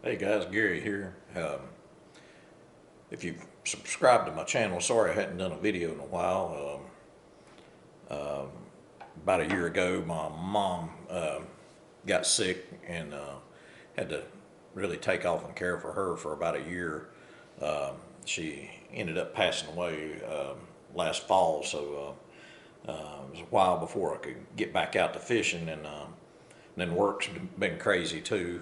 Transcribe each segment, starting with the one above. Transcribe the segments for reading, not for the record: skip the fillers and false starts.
Hey guys, Gary here. If you've subscribed to my channel, sorry I hadn't done a video in a while. About a year ago, my mom got sick and had to really take off and care for her for about a year. She ended up passing away last fall, so it was a while before I could get back out to fishing, and then work's been crazy too.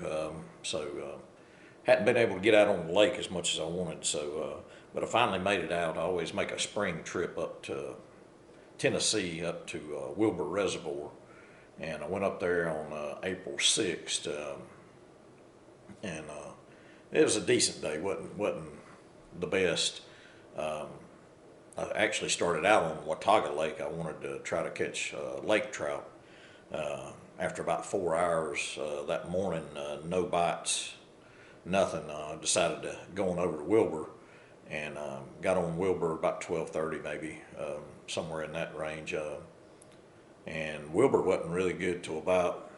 Hadn't been able to get out on the lake as much as I wanted. But I finally made it out. I always make a spring trip up to Tennessee, up to Wilbur Reservoir, and I went up there on April 6th, and it was a decent day. wasn't the best. I actually started out on Watauga Lake. I wanted to try to catch lake trout. After about 4 hours that morning, no bites, nothing. Decided to go on over to Wilbur, and got on Wilbur about 12:30 maybe, somewhere in that range. And Wilbur wasn't really good till about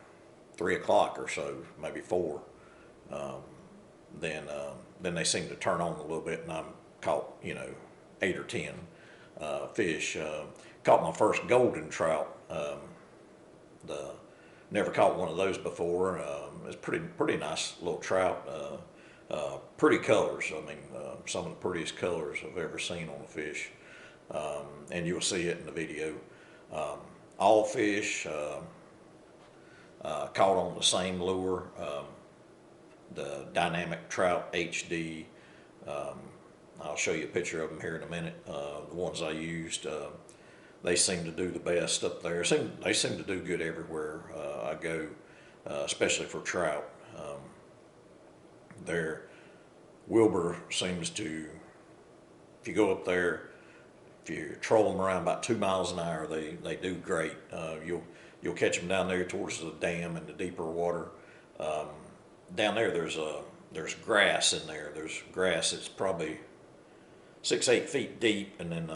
3 o'clock or so, maybe 4. Then they seemed to turn on a little bit, and I caught 8 or 10 fish. Caught my first golden trout. Never caught one of those before. It's pretty nice little trout. Pretty colors. I mean, some of the prettiest colors I've ever seen on a fish. And you'll see it in the video. All fish caught on the same lure, the Dynamic Trout HD. I'll show you a picture of them here in a minute. The ones I used, they seem to do the best up there. They seem to do good everywhere I go, especially for trout. Wilbur seems to, if you go up there, if you troll them around about 2 miles an hour, they do great. You'll catch them down there towards the dam and the deeper water. Down there, there's grass in there. There's grass that's probably 6-8 feet deep, and then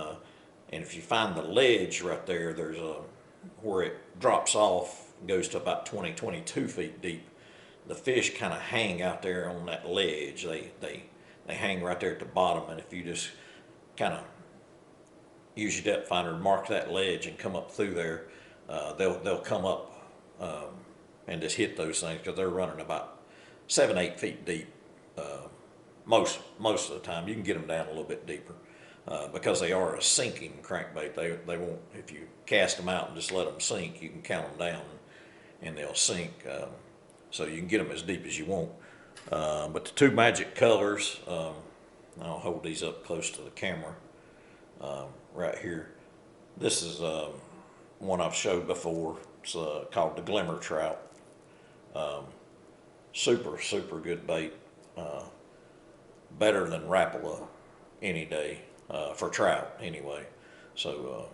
and if you find the ledge right there, there's where it drops off, goes to about 22 feet deep. The fish kind of hang out there on that ledge. They hang right there at the bottom, and if you just kind of use your depth finder to mark that ledge and come up through there, they'll come up and just hit those things, because they're running about 7-8 feet deep. Most of the time, you can get them down a little bit deeper. Because they are a sinking crankbait. They won't, if you cast them out and just let them sink, you can count them down and they'll sink. So you can get them as deep as you want. But the two magic colors, I'll hold these up close to the camera right here. This is one I've showed before. It's called the Glimmer Trout. Super good bait. Better than Rapala any day. For trout anyway. So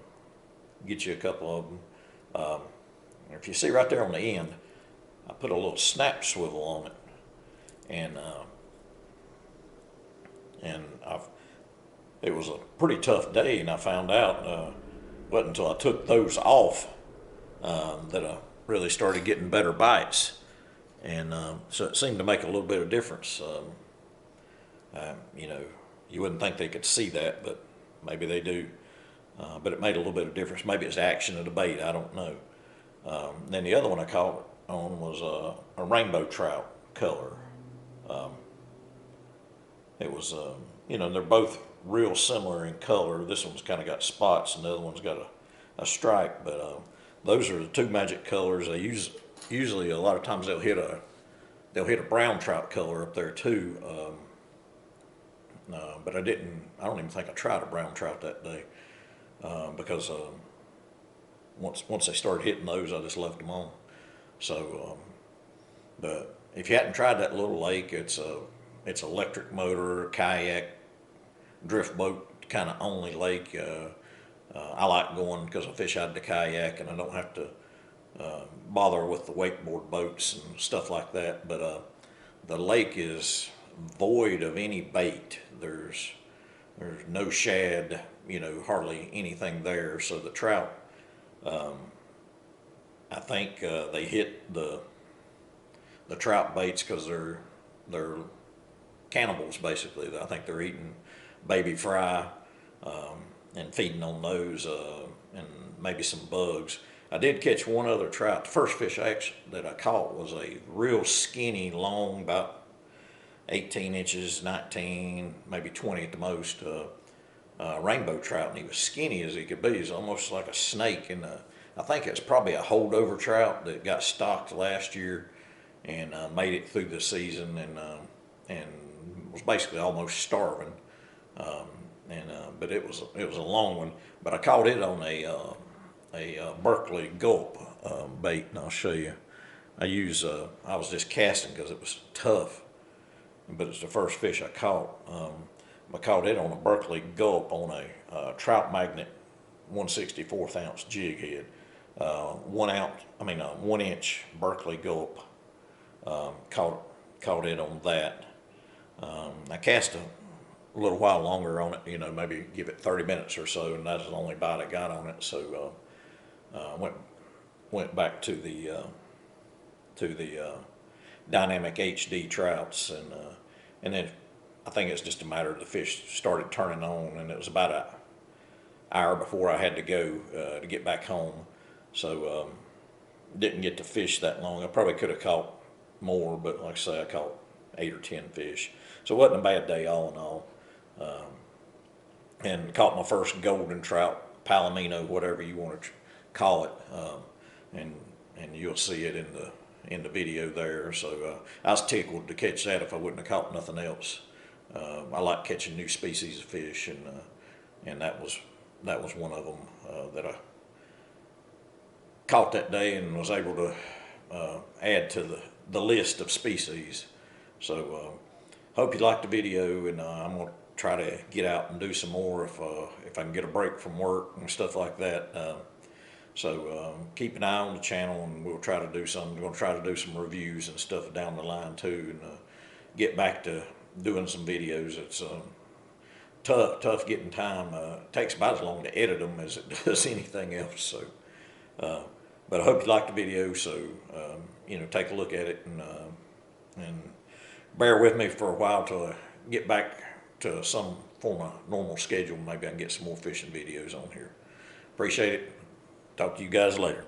get you a couple of them. If you see right there on the end, I put a little snap swivel on it, and it was a pretty tough day, and I found out wasn't until I took those off that I really started getting better bites, and so it seemed to make a little bit of difference. You wouldn't think they could see that, but maybe they do. But it made a little bit of difference. Maybe it's the action of the bait, I don't know. Then the other one I caught on was a rainbow trout color. It was, they're both real similar in color. This one's kind of got spots, and the other one's got a stripe. But those are the two magic colors. They usually a lot of times they'll hit a brown trout color up there too. But I don't even think I tried a brown trout that day, because once they started hitting those, I just left them on. So, but if you hadn't tried that little lake, it's electric motor, kayak, drift boat kind of only lake. I like going because I fish out of the kayak, and I don't have to bother with the wakeboard boats and stuff like that. But the lake is void of any bait. There's no shad, hardly anything there. So the trout, I think they hit the trout baits because they're cannibals basically. I think they're eating baby fry and feeding on those and maybe some bugs. I did catch one other trout. The first fish that I caught was a real skinny, long, about 18 inches, 19, maybe 20 at the most, rainbow trout, and he was skinny as he could be. He's almost like a snake. And I think it's probably a holdover trout that got stocked last year and made it through the season and was basically almost starving. But it was a long one. But I caught it on a Berkeley gulp bait, and I'll show you. I was just casting because it was tough, but it's the first fish I caught. I caught it on a Berkeley gulp on a trout magnet 1/64 ounce jig head, 1 inch Berkeley gulp. Caught it on that. I cast a little while longer on it, maybe give it 30 minutes or so, and that's the only bite I got on it. So went back to the Dynamic HD Trouts, and then I think it's just a matter of the fish started turning on, and it was about an hour before I had to go to get back home. So didn't get to fish that long. I probably could have caught more, but like I say, I caught 8 or 10 fish. So it wasn't a bad day all in all. And caught my first golden trout, palomino, whatever you want to call it, and you'll see it in the video there. So I was tickled to catch that if I wouldn't have caught nothing else. I like catching new species of fish, and that was one of them that I caught that day and was able to add to the list of species. So hope you liked the video, and I'm going to try to get out and do some more if I can get a break from work and stuff like that. So keep an eye on the channel, and we'll try to do some. We're going to try to do some reviews and stuff down the line too, and get back to doing some videos. It's tough getting time. It takes about as long to edit them as it does anything else. So, but I hope you liked the video. So take a look at it and bear with me for a while till I get back to some form of normal schedule. Maybe I can get some more fishing videos on here. Appreciate it. Talk to you guys later.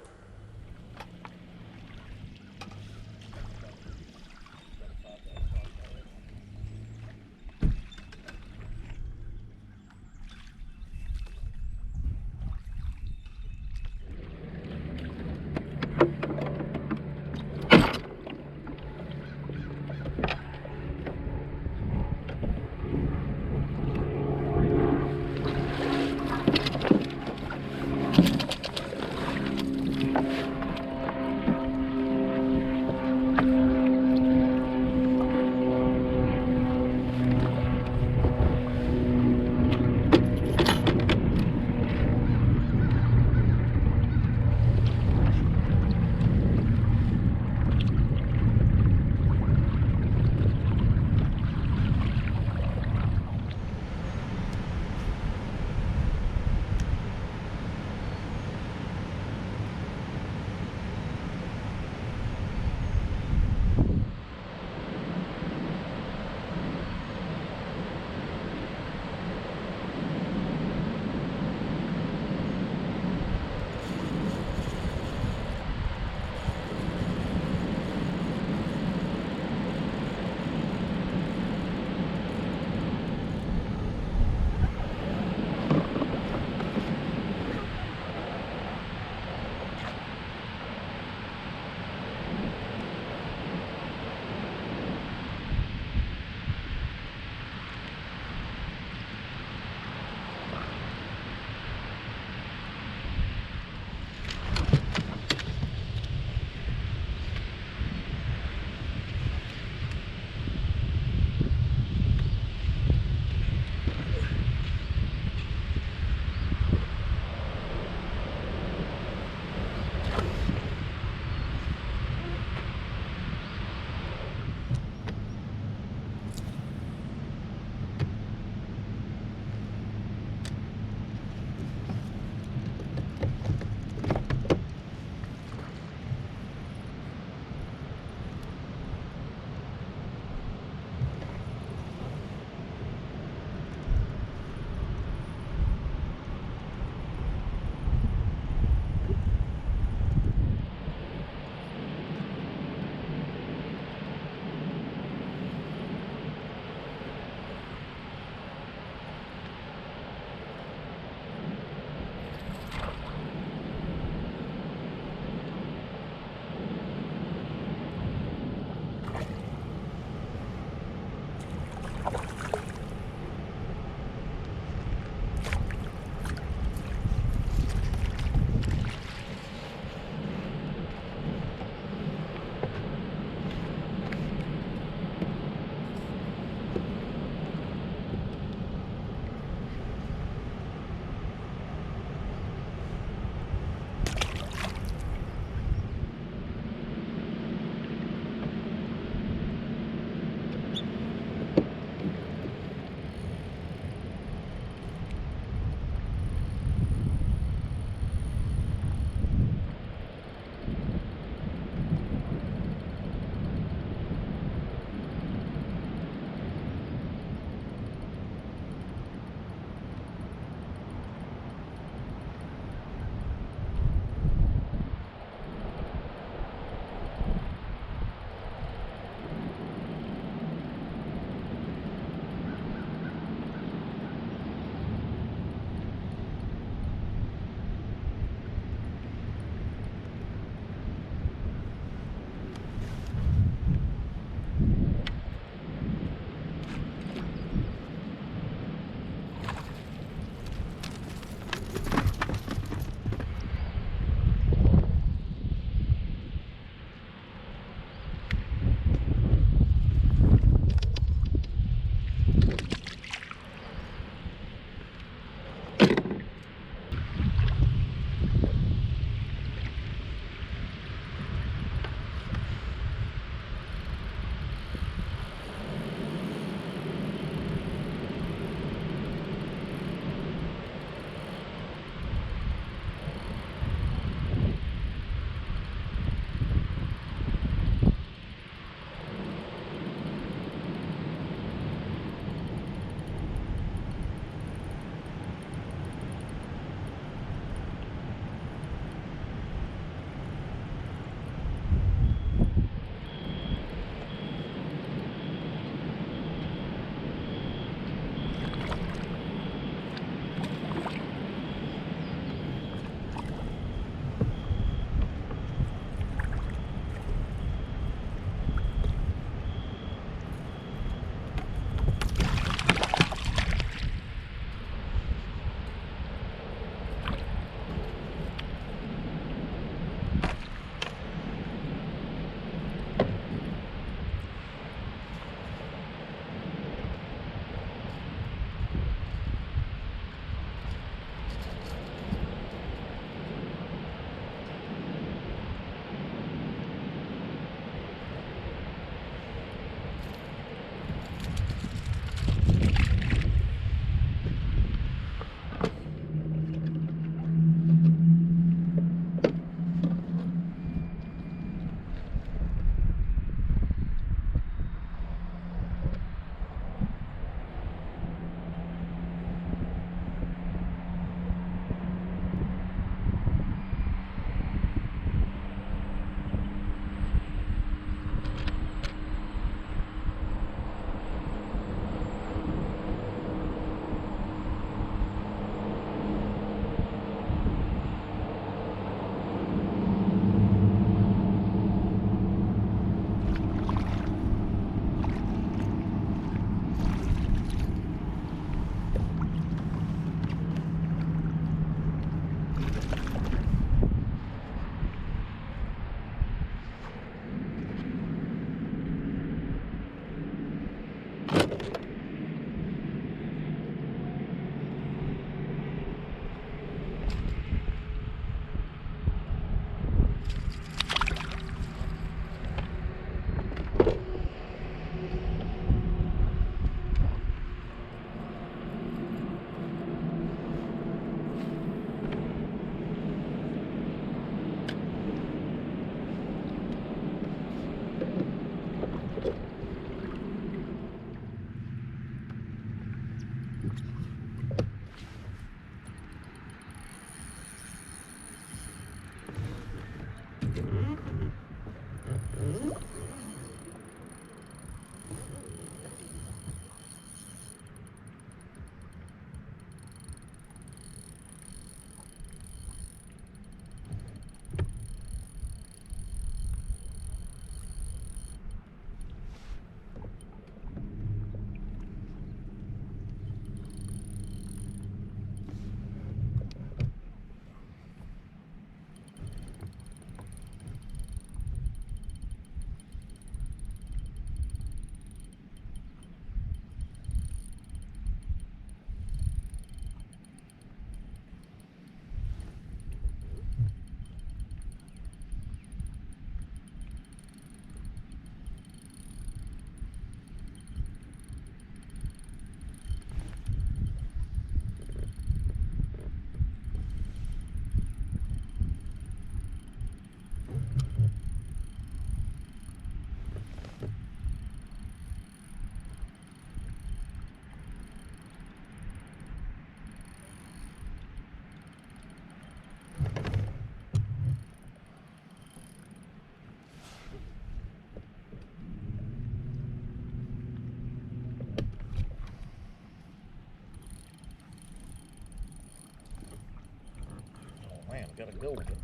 got a golden.